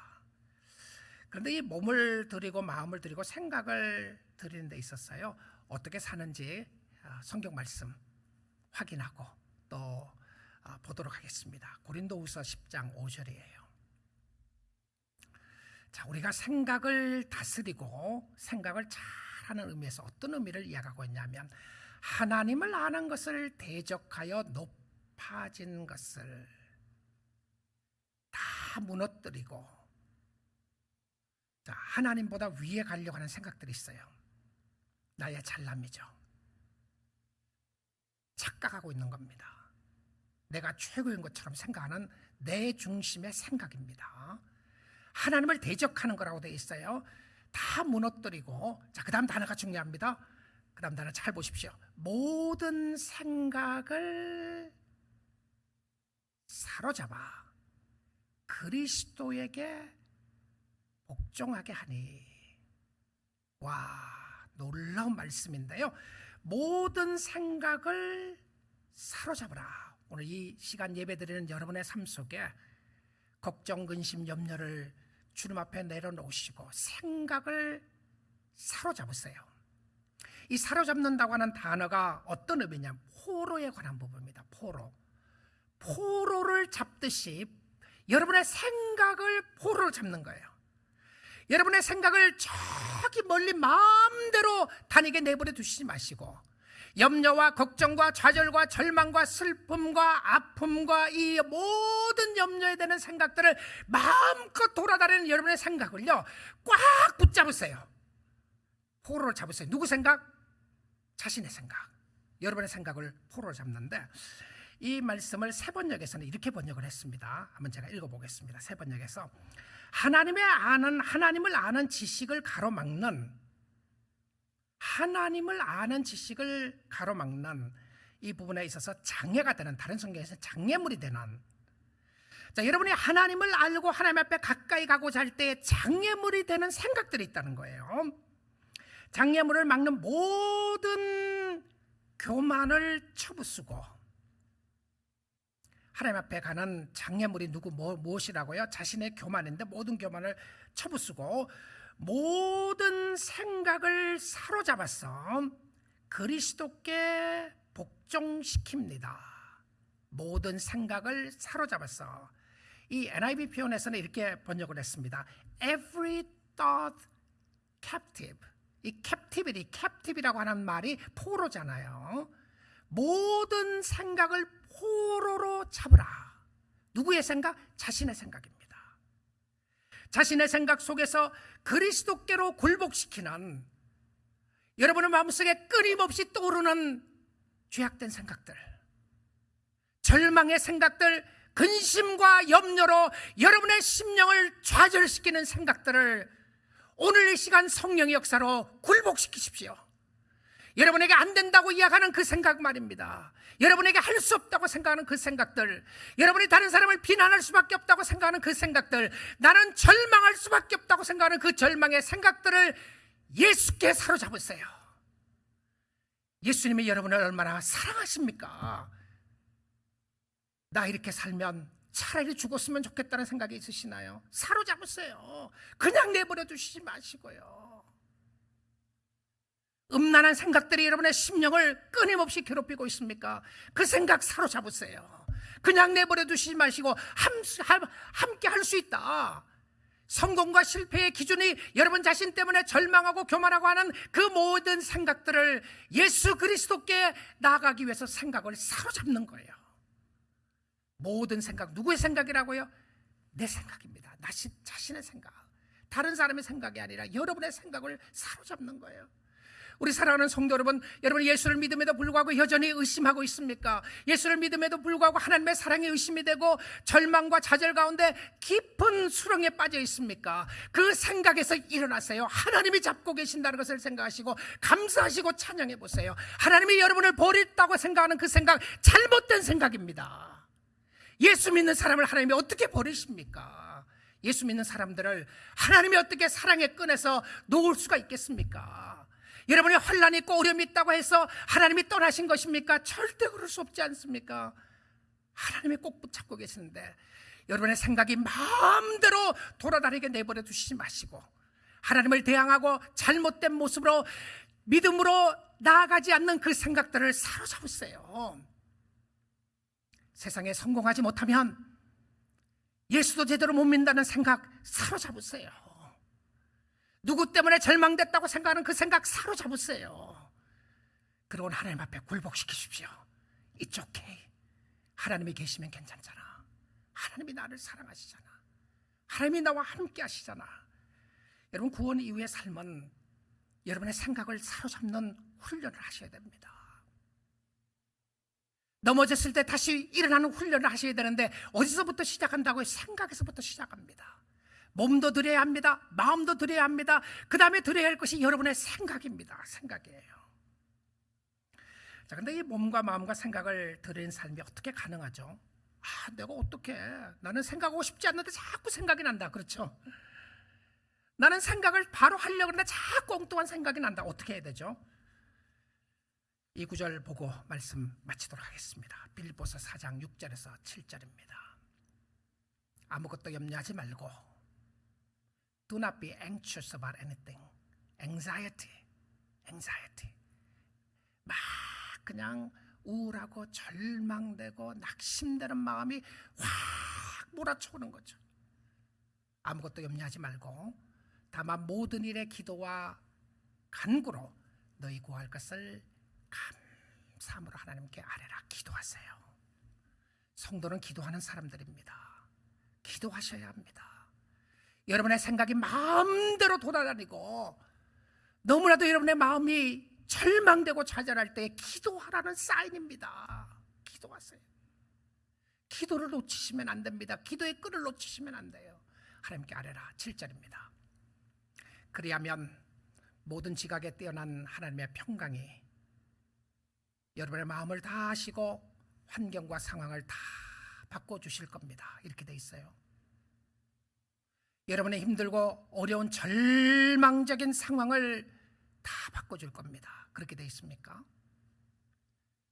그런데 이 몸을 드리고 마음을 드리고 생각을 드리는 데 있었어요, 어떻게 사는지 성경 말씀 확인하고 또 보도록 하겠습니다. 고린도후서 10장 5절이에요. 자, 우리가 생각을 다스리고 생각을 잘하는 의미에서 어떤 의미를 이야기하고 있냐면, 하나님을 아는 것을 대적하여 높아진 것을 다 무너뜨리고, 자, 하나님보다 위에 가려고 하는 생각들이 있어요. 나의 잘남이죠. 착각하고 있는 겁니다. 내가 최고인 것처럼 생각하는 내 중심의 생각입니다. 하나님을 대적하는 거라고 되어 있어요. 다 무너뜨리고, 자, 그 다음 단어가 중요합니다. 그 다음 단어 잘 보십시오. 모든 생각을 사로잡아 그리스도에게 복종하게 하니. 와, 놀라운 말씀인데요. 모든 생각을 사로잡으라. 오늘 이 시간 예배드리는 여러분의 삶 속에 걱정, 근심, 염려를 주님 앞에 내려놓으시고 생각을 사로잡으세요. 이 사로잡는다고 하는 단어가 어떤 의미냐면 포로에 관한 부분입니다. 포로를 잡듯이 여러분의 생각을 포로로 잡는 거예요. 여러분의 생각을 저기 멀리 마음대로 다니게 내버려 두시지 마시고, 염려와 걱정과 좌절과 절망과 슬픔과 아픔과 이 모든 염려에 대한 생각들을 마음껏 돌아다니는 여러분의 생각을요 꽉 붙잡으세요. 포로를 잡으세요. 누구 생각? 자신의 생각. 여러분의 생각을 포로로 잡는데, 이 말씀을 세번역에서는 이렇게 번역을 했습니다. 한번 제가 읽어보겠습니다. 세번역에서 하나님을 아는 지식을 가로막는, 하나님을 아는 지식을 가로막는 이 부분에 있어서 장애가 되는, 다른 성경에서 장애물이 되는, 자, 여러분이 하나님을 알고 하나님 앞에 가까이 가고자 할 때 장애물이 되는 생각들이 있다는 거예요. 장애물을 막는 모든 교만을 쳐부수고, 하나님 앞에 가는 장애물이 무엇이라고요? 자신의 교만인데 모든 교만을 쳐부수고 모든 생각을 사로잡아서 그리스도께 복종시킵니다. 모든 생각을 사로잡아서, 이 NIV 표현에서는 이렇게 번역을 했습니다. Every thought captive. 이 captive이라고 하는 말이 포로잖아요. 모든 생각을 포로로 잡으라. 누구의 생각? 자신의 생각입니다. 자신의 생각 속에서 그리스도께로 굴복시키는, 여러분의 마음속에 끊임없이 떠오르는 죄악된 생각들, 절망의 생각들, 근심과 염려로 여러분의 심령을 좌절시키는 생각들을 오늘 이 시간 성령의 역사로 굴복시키십시오. 여러분에게 안 된다고 이야기하는 그 생각 말입니다. 여러분에게 할 수 없다고 생각하는 그 생각들, 여러분이 다른 사람을 비난할 수밖에 없다고 생각하는 그 생각들, 나는 절망할 수밖에 없다고 생각하는 그 절망의 생각들을 예수께 사로잡으세요. 예수님이 여러분을 얼마나 사랑하십니까? 나 이렇게 살면 차라리 죽었으면 좋겠다는 생각이 있으시나요? 사로잡으세요. 그냥 내버려 두시지 마시고요. 음란한 생각들이 여러분의 심령을 끊임없이 괴롭히고 있습니까? 그 생각 사로잡으세요. 그냥 내버려 두시지 마시고 함께 할 수 있다. 성공과 실패의 기준이 여러분 자신 때문에 절망하고 교만하고 하는 그 모든 생각들을 예수 그리스도께 나아가기 위해서 생각을 사로잡는 거예요. 모든 생각, 누구의 생각이라고요? 내 생각입니다. 나 자신의 생각, 다른 사람의 생각이 아니라 여러분의 생각을 사로잡는 거예요. 우리 사랑하는 성도 여러분, 여러분 예수를 믿음에도 불구하고 여전히 의심하고 있습니까? 예수를 믿음에도 불구하고 하나님의 사랑에 의심이 되고 절망과 좌절 가운데 깊은 수렁에 빠져 있습니까? 그 생각에서 일어나세요. 하나님이 잡고 계신다는 것을 생각하시고 감사하시고 찬양해 보세요. 하나님이 여러분을 버렸다고 생각하는 그 생각, 잘못된 생각입니다. 예수 믿는 사람을 하나님이 어떻게 버리십니까? 예수 믿는 사람들을 하나님이 어떻게 사랑의 끈에서 놓을 수가 있겠습니까? 여러분이 환난이 있고 어려움이 있다고 해서 하나님이 떠나신 것입니까? 절대 그럴 수 없지 않습니까? 하나님이 꼭 붙잡고 계시는데 여러분의 생각이 마음대로 돌아다니게 내버려 두시지 마시고 하나님을 대항하고 잘못된 모습으로 믿음으로 나아가지 않는 그 생각들을 사로잡으세요. 세상에 성공하지 못하면 예수도 제대로 못 믿는다는 생각 사로잡으세요. 누구 때문에 절망됐다고 생각하는 그 생각 사로잡으세요. 그리고 하나님 앞에 굴복시키십시오. It's okay. 하나님이 계시면 괜찮잖아. 하나님이 나를 사랑하시잖아. 하나님이 나와 함께 하시잖아. 여러분 구원 이후의 삶은 여러분의 생각을 사로잡는 훈련을 하셔야 됩니다. 넘어졌을 때 다시 일어나는 훈련을 하셔야 되는데 어디서부터 시작한다고요? 생각에서부터 시작합니다. 몸도 드려야 합니다. 마음도 드려야 합니다. 그 다음에 드려야 할 것이 여러분의 생각입니다. 생각이에요. 자, 근데 이 몸과 마음과 생각을 드리는 삶이 어떻게 가능하죠? 내가 어떻게 나는 생각하고 싶지 않는데 자꾸 생각이 난다. 그렇죠? 나는 생각을 바로 하려고 하는데 자꾸 엉뚱한 생각이 난다. 어떻게 해야 되죠? 이 구절 보고 말씀 마치도록 하겠습니다. 빌립보서 4장 6절에서 7절입니다. 아무것도 염려하지 말고 Do not be anxious about anything. Anxiety. 막 그냥 우울하고 절망되고 낙심되는 마음이 확 몰아쳐오는 거죠. 아무것도 염려하지 말고 다만 모든 일에 기도와 간구로 너희 구할 것을 감사함으로 하나님께 아뢰라. 기도하세요. 성도는 기도하는 사람들입니다. 기도하셔야 합니다. 여러분의 생각이 마음대로 돌아다니고 너무나도 여러분의 마음이 절망되고 좌절할 때 기도하라는 사인입니다. 기도하세요. 기도를 놓치시면 안 됩니다. 기도의 끈을 놓치시면 안 돼요. 하나님께 아뢰라. 7절입니다. 그리하면 모든 지각에 뛰어난 하나님의 평강이 여러분의 마음을 다 아시고 환경과 상황을 다 바꿔주실 겁니다. 이렇게 돼 있어요. 여러분의 힘들고 어려운 절망적인 상황을 다 바꿔줄 겁니다. 그렇게 돼 있습니까?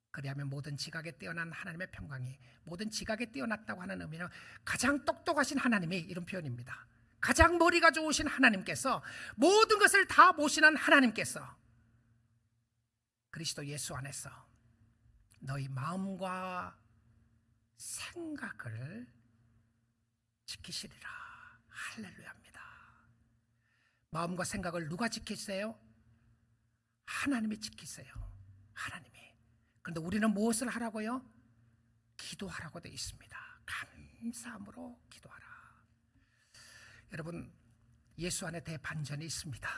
그리하면 모든 지각에 뛰어난 하나님의 평강이, 모든 지각에 뛰어났다고 하는 의미는 가장 똑똑하신 하나님이, 이런 표현입니다. 가장 머리가 좋으신 하나님께서, 모든 것을 다 보시는 하나님께서 그리스도 예수 안에서 너희 마음과 생각을 지키시리라. 할렐루야입니다. 마음과 생각을 누가 지키세요? 하나님이 지키세요. 하나님이. 그런데 우리는 무엇을 하라고요? 기도하라고 되어 있습니다. 감사함으로 기도하라. 여러분, 예수 안에 대반전이 있습니다.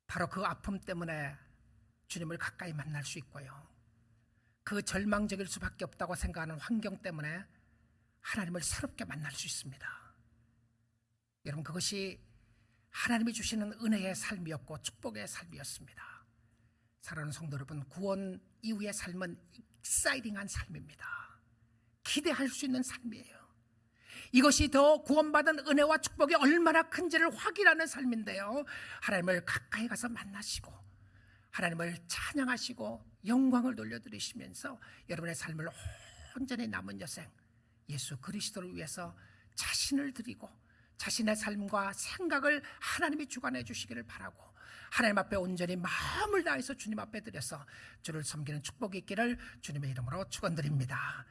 바로 그 아픔 때문에 주님을 가까이 만날 수 있고요, 그 절망적일 수밖에 없다고 생각하는 환경 때문에 하나님을 새롭게 만날 수 있습니다. 여러분, 그것이 하나님이 주시는 은혜의 삶이었고 축복의 삶이었습니다. 사랑하는 성도 여러분, 구원 이후의 삶은 익사이딩한 삶입니다. 기대할 수 있는 삶이에요. 이것이 더 구원받은 은혜와 축복이 얼마나 큰지를 확인하는 삶인데요. 하나님을 가까이 가서 만나시고 하나님을 찬양하시고 영광을 돌려드리시면서 여러분의 삶을 온전히 남은 여생 예수 그리스도를 위해서 자신을 드리고 자신의 삶과 생각을 하나님이 주관해 주시기를 바라고, 하나님 앞에 온전히 마음을 다해서 주님 앞에 드려서 주를 섬기는 축복이 있기를 주님의 이름으로 축원드립니다.